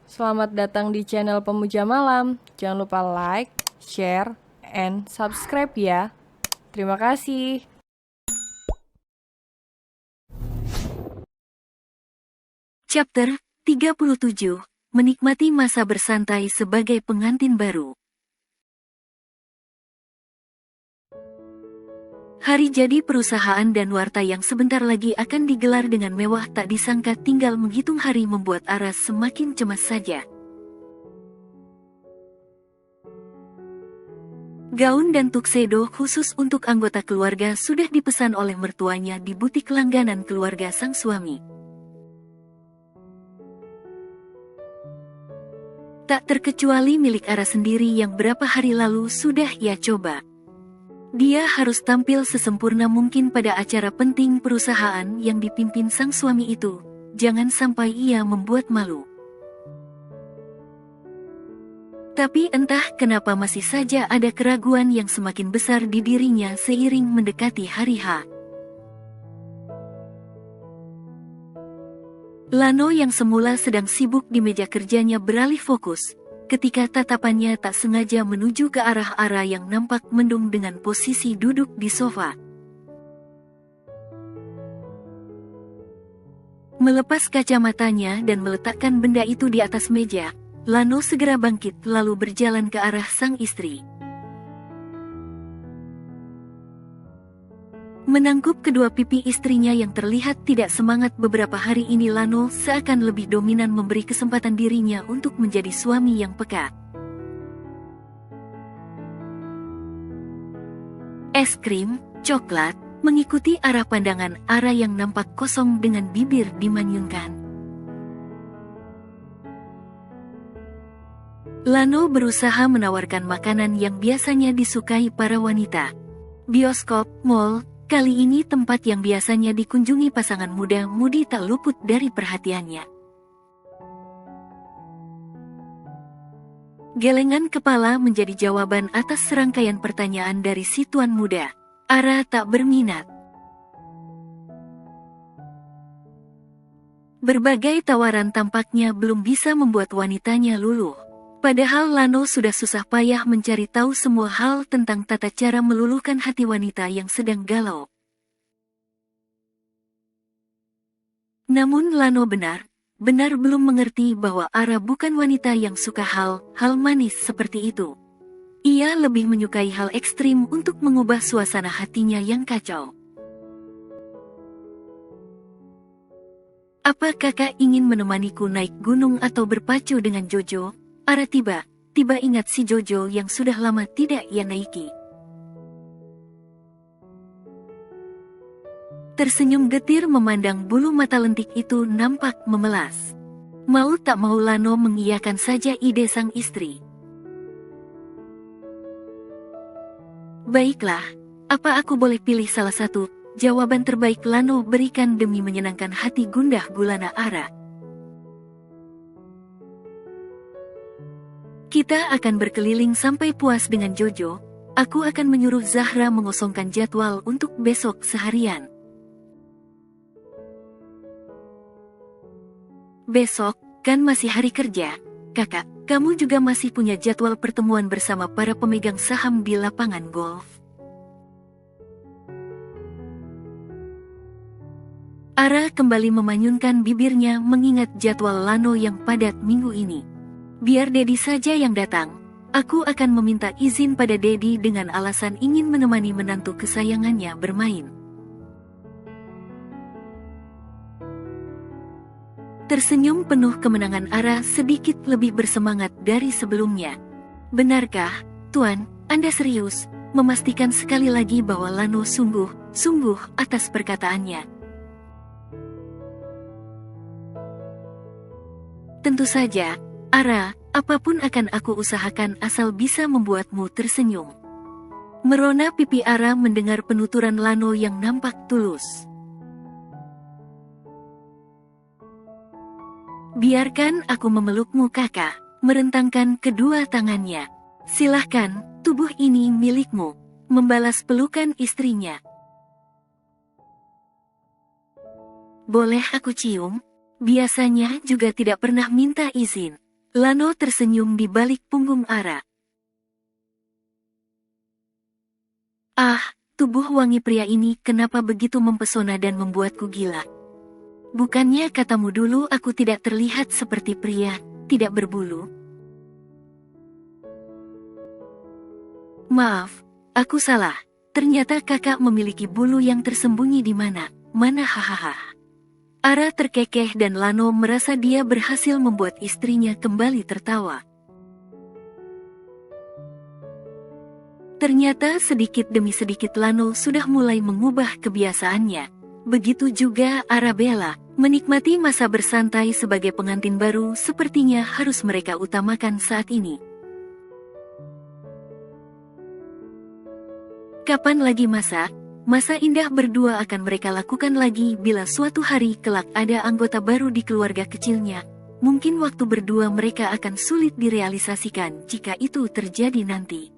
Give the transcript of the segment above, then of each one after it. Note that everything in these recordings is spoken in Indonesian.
Selamat datang di channel Pemuja Malam. Jangan lupa like, share, and subscribe ya. Terima kasih. Chapter 37, Menikmati masa bersantai sebagai pengantin baru. Hari jadi perusahaan dan warta yang sebentar lagi akan digelar dengan mewah tak disangka tinggal menghitung hari membuat Aras semakin cemas saja. Gaun dan tuxedo khusus untuk anggota keluarga sudah dipesan oleh mertuanya di butik langganan keluarga sang suami. Tak terkecuali milik Aras sendiri yang berapa hari lalu sudah ia coba. Dia harus tampil sesempurna mungkin pada acara penting perusahaan yang dipimpin sang suami itu. Jangan sampai ia membuat malu. Tapi entah kenapa masih saja ada keraguan yang semakin besar di dirinya seiring mendekati hari H. Lano yang semula sedang sibuk di meja kerjanya beralih fokus ketika tatapannya tak sengaja menuju ke arah Ara yang nampak mendung dengan posisi duduk di sofa. Melepas kacamatanya dan meletakkan benda itu di atas meja, Lano segera bangkit lalu berjalan ke arah sang istri. Menangkup kedua pipi istrinya yang terlihat tidak semangat beberapa hari ini, Lano seakan lebih dominan memberi kesempatan dirinya untuk menjadi suami yang peka. Es krim, coklat, mengikuti arah pandangan Ara yang nampak kosong dengan bibir dimanyunkan. Lano berusaha menawarkan makanan yang biasanya disukai para wanita. Bioskop, mall, kali ini tempat yang biasanya dikunjungi pasangan muda-mudi tak luput dari perhatiannya. Gelengan kepala menjadi jawaban atas serangkaian pertanyaan dari si tuan muda. Ara tak berminat. Berbagai tawaran tampaknya belum bisa membuat wanitanya luluh. Padahal Lano sudah susah payah mencari tahu semua hal tentang tata cara meluluhkan hati wanita yang sedang galau. Namun Lano benar belum mengerti bahwa Ara bukan wanita yang suka hal manis seperti itu. Ia lebih menyukai hal ekstrim untuk mengubah suasana hatinya yang kacau. Apa kakak ingin menemaniku naik gunung atau berpacu dengan Jojo? Ara tiba ingat si Jojo yang sudah lama tidak ia naiki. Tersenyum getir memandang bulu mata lentik itu nampak memelas. Mau tak mau Lano mengiyakan saja ide sang istri. Baiklah, apa aku boleh pilih salah satu? Jawaban terbaik Lano berikan demi menyenangkan hati gundah gulana Ara. Kita akan berkeliling sampai puas dengan Jojo. Aku akan menyuruh Zahra mengosongkan jadwal untuk besok seharian. Besok, kan masih hari kerja. Kakak, kamu juga masih punya jadwal pertemuan bersama para pemegang saham di lapangan golf. Ara kembali memanyunkan bibirnya mengingat jadwal Lano yang padat minggu ini. Biar Dedi saja yang datang. Aku akan meminta izin pada Dedi dengan alasan ingin menemani menantu kesayangannya bermain. Tersenyum penuh kemenangan, Ara sedikit lebih bersemangat dari sebelumnya. Benarkah, Tuan, Anda serius memastikan sekali lagi bahwa Lano sungguh atas perkataannya? Tentu saja, Ara, apapun akan aku usahakan asal bisa membuatmu tersenyum. Merona pipi Ara mendengar penuturan Lano yang nampak tulus. Biarkan aku memelukmu, kakak, merentangkan kedua tangannya. Silahkan, tubuh ini milikmu, membalas pelukan istrinya. Boleh aku cium? Biasanya juga tidak pernah minta izin. Lano tersenyum di balik punggung Ara. Ah, tubuh wangi pria ini kenapa begitu mempesona dan membuatku gila. Bukannya katamu dulu aku tidak terlihat seperti pria, tidak berbulu? Maaf, aku salah. Ternyata kakak memiliki bulu yang tersembunyi di mana. Hahaha. Ara terkekeh dan Lano merasa dia berhasil membuat istrinya kembali tertawa. Ternyata sedikit demi sedikit Lano sudah mulai mengubah kebiasaannya. Begitu juga Arabella, menikmati masa bersantai sebagai pengantin baru sepertinya harus mereka utamakan saat ini. Kapan lagi masa indah berdua akan mereka lakukan lagi bila suatu hari kelak ada anggota baru di keluarga kecilnya. Mungkin waktu berdua mereka akan sulit direalisasikan jika itu terjadi nanti.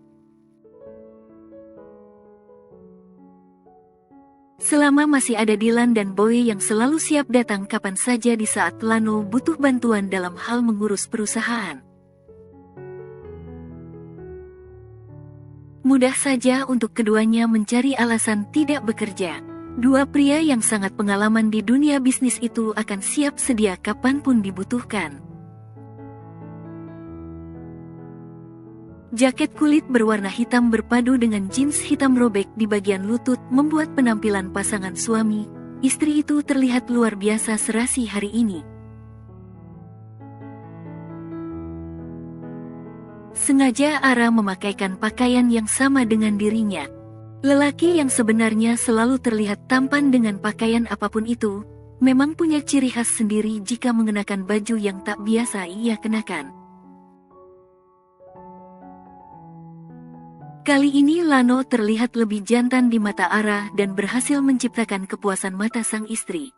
Selama masih ada Dylan dan Boy yang selalu siap datang kapan saja di saat Lano butuh bantuan dalam hal mengurus perusahaan. Mudah saja untuk keduanya mencari alasan tidak bekerja. Dua pria yang sangat pengalaman di dunia bisnis itu akan siap sedia kapanpun dibutuhkan. Jaket kulit berwarna hitam berpadu dengan jeans hitam robek di bagian lutut membuat penampilan pasangan suami, istri itu terlihat luar biasa serasi hari ini. Sengaja Ara memakaikan pakaian yang sama dengan dirinya. Lelaki yang sebenarnya selalu terlihat tampan dengan pakaian apapun itu, memang punya ciri khas sendiri jika mengenakan baju yang tak biasa ia kenakan. Kali ini Lano terlihat lebih jantan di mata Ara dan berhasil menciptakan kepuasan mata sang istri.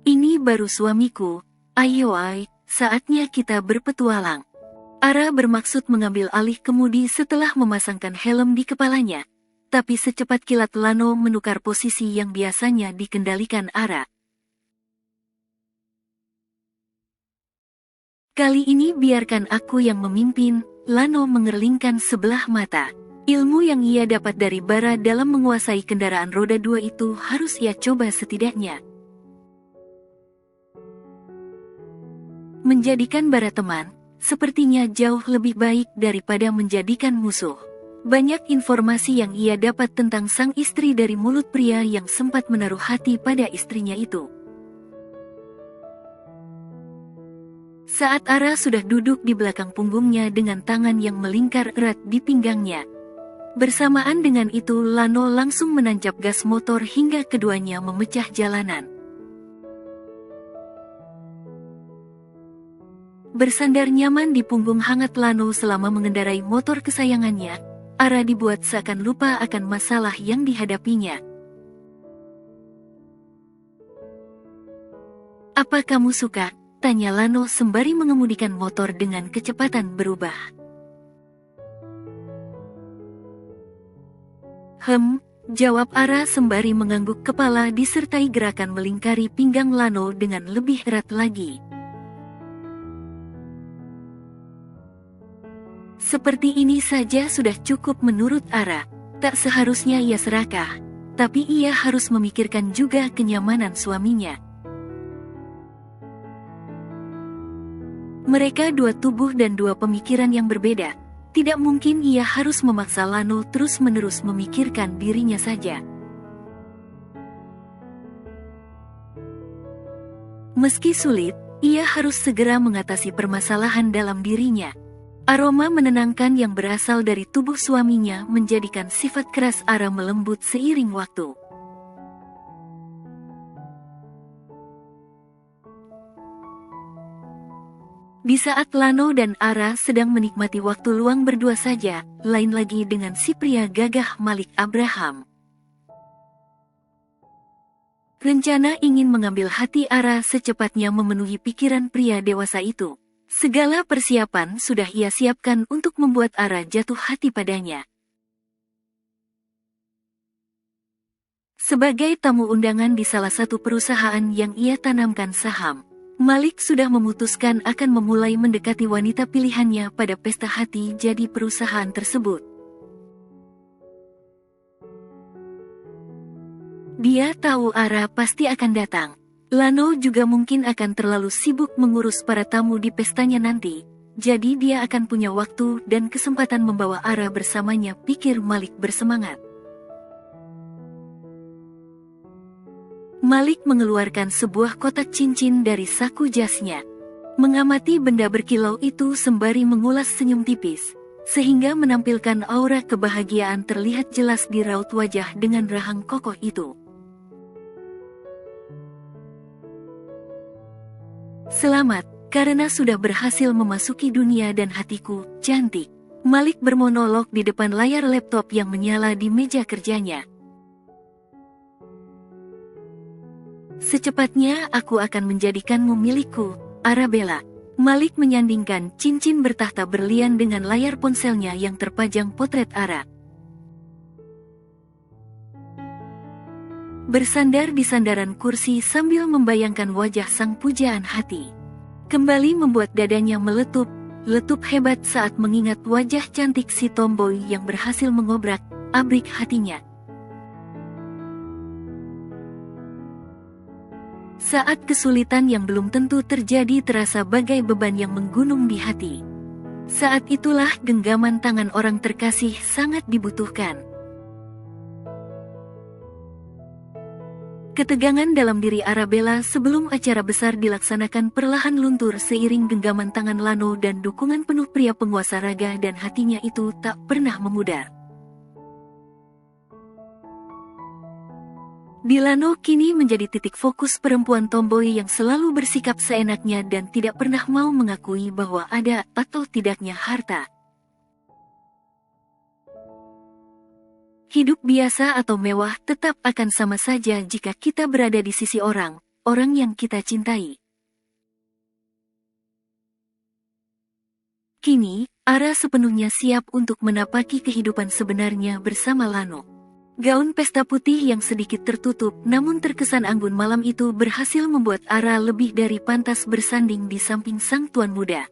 Ini baru suamiku. Ayo saatnya kita berpetualang. Ara bermaksud mengambil alih kemudi setelah memasangkan helm di kepalanya. Tapi secepat kilat Lano menukar posisi yang biasanya dikendalikan Ara. Kali ini biarkan aku yang memimpin, Lano mengerlingkan sebelah mata. Ilmu yang ia dapat dari Bara dalam menguasai kendaraan roda 2 itu harus ia coba setidaknya. Menjadikan Bara teman, sepertinya jauh lebih baik daripada menjadikan musuh. Banyak informasi yang ia dapat tentang sang istri dari mulut pria yang sempat menaruh hati pada istrinya itu. Saat Ara sudah duduk di belakang punggungnya dengan tangan yang melingkar erat di pinggangnya. Bersamaan dengan itu Lano langsung menancap gas motor hingga keduanya memecah jalanan. Bersandar nyaman di punggung hangat Lano selama mengendarai motor kesayangannya, Ara dibuat seakan lupa akan masalah yang dihadapinya. Apa kamu suka? Tanya Lano sembari mengemudikan motor dengan kecepatan berubah. Jawab Ara sembari mengangguk kepala disertai gerakan melingkari pinggang Lano dengan lebih erat lagi. Seperti ini saja sudah cukup menurut Ara. Tak seharusnya ia serakah, tapi ia harus memikirkan juga kenyamanan suaminya. Mereka dua tubuh dan dua pemikiran yang berbeda. Tidak mungkin ia harus memaksa Lano terus-menerus memikirkan dirinya saja. Meski sulit, ia harus segera mengatasi permasalahan dalam dirinya. Aroma menenangkan yang berasal dari tubuh suaminya menjadikan sifat keras Ara melembut seiring waktu. Di saat Lano dan Ara sedang menikmati waktu luang berdua saja, lain lagi dengan si pria gagah Malik Abraham. Rencana ingin mengambil hati Ara secepatnya memenuhi pikiran pria dewasa itu. Segala persiapan sudah ia siapkan untuk membuat Ara jatuh hati padanya. Sebagai tamu undangan di salah satu perusahaan yang ia tanamkan saham, Malik sudah memutuskan akan memulai mendekati wanita pilihannya pada pesta hati jadi perusahaan tersebut. Dia tahu Ara pasti akan datang. Lano juga mungkin akan terlalu sibuk mengurus para tamu di pestanya nanti, jadi dia akan punya waktu dan kesempatan membawa Ara bersamanya, pikir Malik bersemangat. Malik mengeluarkan sebuah kotak cincin dari saku jasnya. Mengamati benda berkilau itu sembari mengulas senyum tipis, sehingga menampilkan aura kebahagiaan terlihat jelas di raut wajah dengan rahang kokoh itu. Selamat, karena sudah berhasil memasuki dunia dan hatiku, cantik. Malik bermonolog di depan layar laptop yang menyala di meja kerjanya. Secepatnya aku akan menjadikanmu milikku, Arabella. Malik menyandingkan cincin bertahta berlian dengan layar ponselnya yang terpajang potret Ara. Bersandar di sandaran kursi sambil membayangkan wajah sang pujaan hati, kembali membuat dadanya meletup hebat saat mengingat wajah cantik si tomboy yang berhasil mengobrak-abrik hatinya. Saat kesulitan yang belum tentu terjadi terasa bagai beban yang menggunung di hati. Saat itulah genggaman tangan orang terkasih sangat dibutuhkan. Ketegangan dalam diri Arabella sebelum acara besar dilaksanakan perlahan luntur seiring genggaman tangan Lano dan dukungan penuh pria penguasa raga dan hatinya itu tak pernah memudar. Di Lano kini menjadi titik fokus perempuan tomboy yang selalu bersikap seenaknya dan tidak pernah mau mengakui bahwa ada atau tidaknya harta. Hidup biasa atau mewah tetap akan sama saja jika kita berada di sisi orang yang kita cintai. Kini, Ara sepenuhnya siap untuk menapaki kehidupan sebenarnya bersama Lano. Gaun pesta putih yang sedikit tertutup namun terkesan anggun malam itu berhasil membuat Ara lebih dari pantas bersanding di samping sang tuan muda.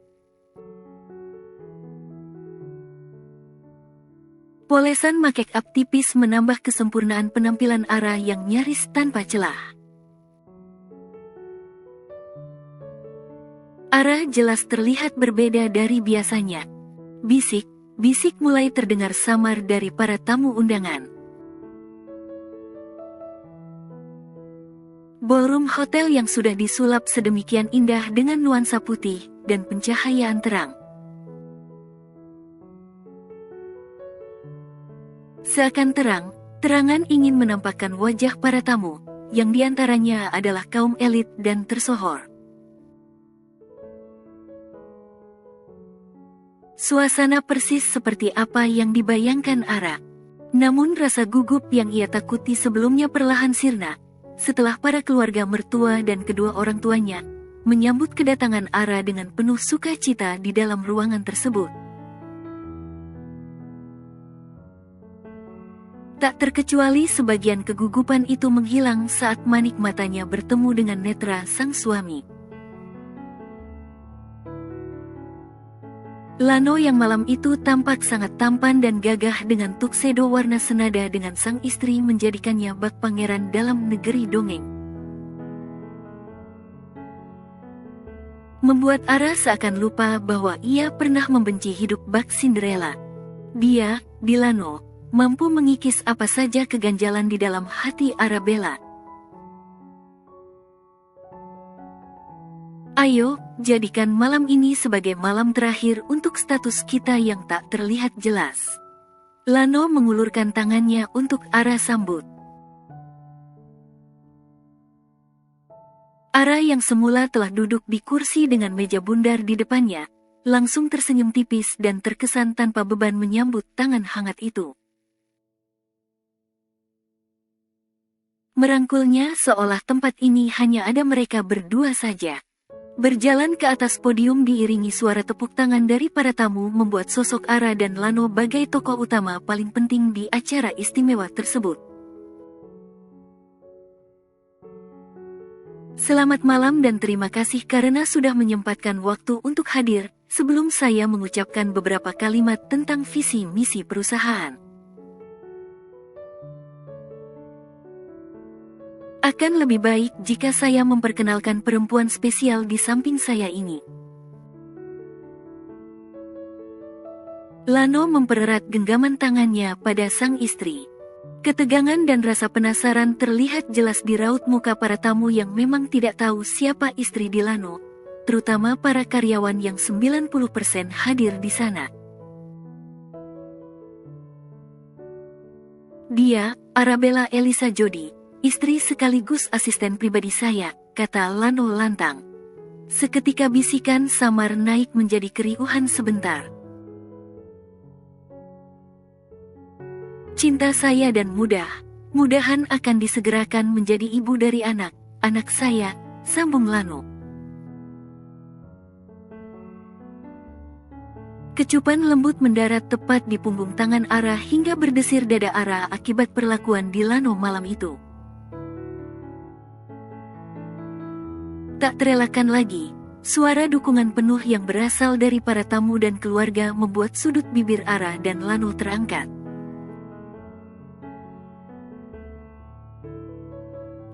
Polesan make up tipis menambah kesempurnaan penampilan Ara yang nyaris tanpa celah. Ara jelas terlihat berbeda dari biasanya. Bisik mulai terdengar samar dari para tamu undangan. Ballroom hotel yang sudah disulap sedemikian indah dengan nuansa putih dan pencahayaan terang. Seakan terangan ingin menampakkan wajah para tamu, yang diantaranya adalah kaum elit dan tersohor. Suasana persis seperti apa yang dibayangkan Ara. Namun rasa gugup yang ia takuti sebelumnya perlahan sirna setelah para keluarga mertua dan kedua orang tuanya menyambut kedatangan Ara dengan penuh sukacita di dalam ruangan tersebut. Tak terkecuali sebagian kegugupan itu menghilang saat manik matanya bertemu dengan netra sang suami. Lano yang malam itu tampak sangat tampan dan gagah dengan tuxedo warna senada dengan sang istri menjadikannya bak pangeran dalam negeri dongeng. Membuat Ara seakan lupa bahwa ia pernah membenci hidup bak Cinderella. Dia, Lano, mampu mengikis apa saja keganjalan di dalam hati Arabella. Ayo, jadikan malam ini sebagai malam terakhir untuk status kita yang tak terlihat jelas. Lano mengulurkan tangannya untuk Ara sambut. Ara yang semula telah duduk di kursi dengan meja bundar di depannya, langsung tersenyum tipis dan terkesan tanpa beban menyambut tangan hangat itu. Merangkulnya seolah tempat ini hanya ada mereka berdua saja. Berjalan ke atas podium diiringi suara tepuk tangan dari para tamu membuat sosok Ara dan Lano bagai tokoh utama paling penting di acara istimewa tersebut. Selamat malam dan terima kasih karena sudah menyempatkan waktu untuk hadir. Sebelum saya mengucapkan beberapa kalimat tentang visi misi perusahaan, akan lebih baik jika saya memperkenalkan perempuan spesial di samping saya ini. Lano mempererat genggaman tangannya pada sang istri. Ketegangan dan rasa penasaran terlihat jelas di raut muka para tamu yang memang tidak tahu siapa istri Lano, terutama para karyawan yang 90% hadir di sana. Dia, Arabella Elisa Jody, istri sekaligus asisten pribadi saya, kata Lano lantang. Seketika bisikan samar naik menjadi keriuhan sebentar. Cinta saya dan mudahan akan disegerakan menjadi ibu dari anak saya, sambung Lano. Kecupan lembut mendarat tepat di punggung tangan Ara hingga berdesir dada Ara akibat perlakuan Lano malam itu. Tak terelakkan lagi, suara dukungan penuh yang berasal dari para tamu dan keluarga membuat sudut bibir Ara dan Lano terangkat.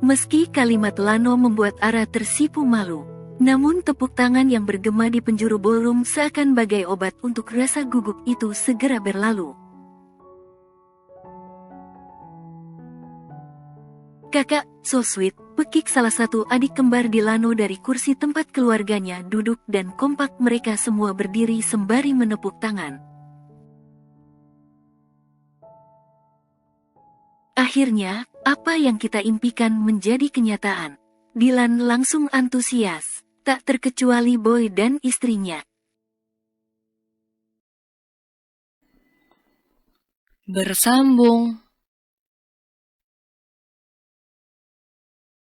Meski kalimat Lano membuat Ara tersipu malu, namun tepuk tangan yang bergema di penjuru ballroom seakan bagai obat untuk rasa gugup itu segera berlalu. Kakak, so sweet, pekik salah satu adik kembar Lano dari kursi tempat keluarganya duduk dan kompak mereka semua berdiri sembari menepuk tangan. Akhirnya, apa yang kita impikan menjadi kenyataan. Dylan langsung antusias, tak terkecuali Boy dan istrinya. Bersambung.